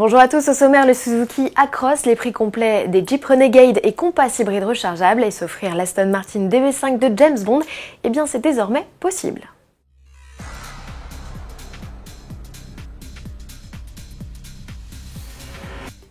Bonjour à tous, au sommaire le Suzuki Acros, les prix complets des Jeep Renegade et Compass hybride rechargeable et s'offrir l'Aston Martin DB5 de James Bond, eh bien c'est désormais possible.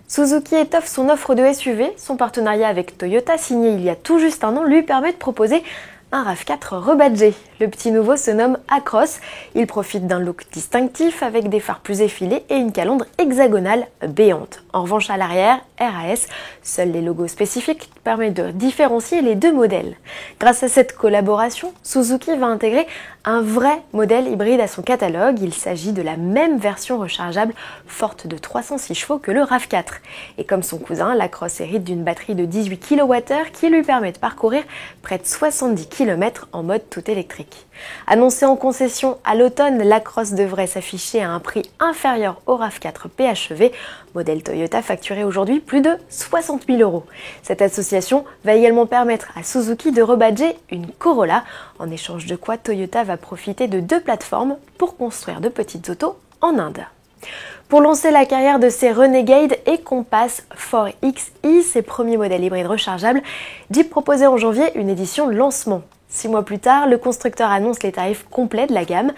Suzuki étoffe son offre de SUV, son partenariat avec Toyota signé il y a tout juste un an lui permet de proposer un RAV4 rebadgé. Le petit nouveau se nomme Acros. Il profite d'un look distinctif avec des phares plus effilés et une calandre hexagonale béante. En revanche, à l'arrière, RAS, seuls les logos spécifiques permettent de différencier les deux modèles. Grâce à cette collaboration, Suzuki va intégrer un vrai modèle hybride à son catalogue. Il s'agit de la même version rechargeable forte de 306 chevaux que le RAV4. Et comme son cousin, l'Acros hérite d'une batterie de 18 kWh qui lui permet de parcourir près de 70 km en mode tout électrique. Annoncé en concession à l'automne, l'Acros devrait s'afficher à un prix inférieur au RAV4 PHEV, modèle Toyota facturé aujourd'hui plus de 60 000 €. Cette association va également permettre à Suzuki de rebadger une Corolla, en échange de quoi Toyota va profiter de deux plateformes pour construire de petites autos en Inde. Pour lancer la carrière de ces Renegade et Compass 4XE, ses premiers modèles hybrides rechargeables, Jeep proposait en janvier une édition lancement. 6 mois plus tard, le constructeur annonce les tarifs complets de la gamme.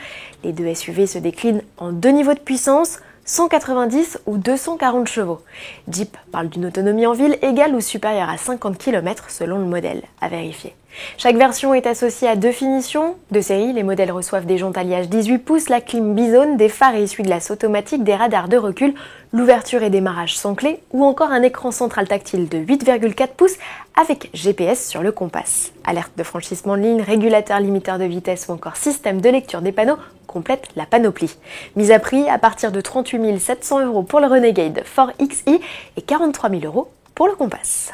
Les deux SUV se déclinent en deux niveaux de puissance, 190 ou 240 chevaux. Jeep parle d'une autonomie en ville égale ou supérieure à 50 km selon le modèle, à vérifier. Chaque version est associée à deux finitions. De série, les modèles reçoivent des jantes alliage 18 pouces, la clim Bison, des phares et essuie-glaces automatiques, des radars de recul, l'ouverture et démarrage sans clé ou encore un écran central tactile de 8,4 pouces avec GPS sur le Compass. Alerte de franchissement de ligne, régulateur limiteur de vitesse ou encore système de lecture des panneaux complète la panoplie. Mise à prix à partir de 38 700 € pour le Renegade 4XE et 43 000 € pour le Compass.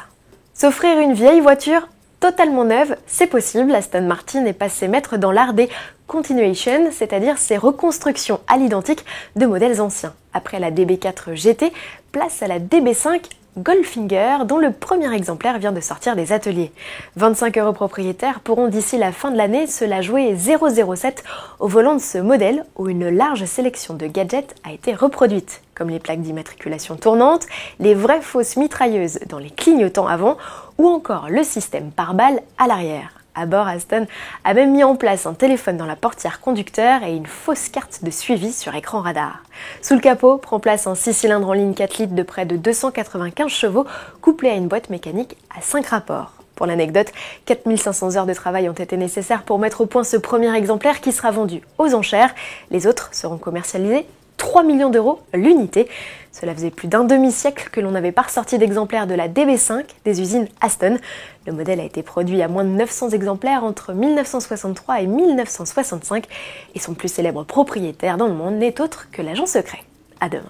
S'offrir une vieille voiture totalement neuve, c'est possible. Aston Martin est passé maître dans l'art des continuation, c'est-à-dire ces reconstructions à l'identique de modèles anciens. Après la DB4 GT, place à la DB5 Goldfinger, dont le premier exemplaire vient de sortir des ateliers. 25 € propriétaires pourront d'ici la fin de l'année se la jouer 007 au volant de ce modèle où une large sélection de gadgets a été reproduite, comme les plaques d'immatriculation tournantes, les vraies fausses mitrailleuses dans les clignotants avant ou encore le système pare-balles à l'arrière. À bord, Aston a même mis en place un téléphone dans la portière conducteur et une fausse carte de suivi sur écran radar. Sous le capot prend place un 6 cylindres en ligne 4 litres de près de 295 chevaux, couplé à une boîte mécanique à 5 rapports. Pour l'anecdote, 4500 heures de travail ont été nécessaires pour mettre au point ce premier exemplaire qui sera vendu aux enchères. Les autres seront commercialisés 3 millions € l'unité. Cela faisait plus d'un demi-siècle que l'on n'avait pas ressorti d'exemplaires de la DB5 des usines Aston. Le modèle a été produit à moins de 900 exemplaires entre 1963 et 1965 et son plus célèbre propriétaire dans le monde n'est autre que l'agent secret. À demain.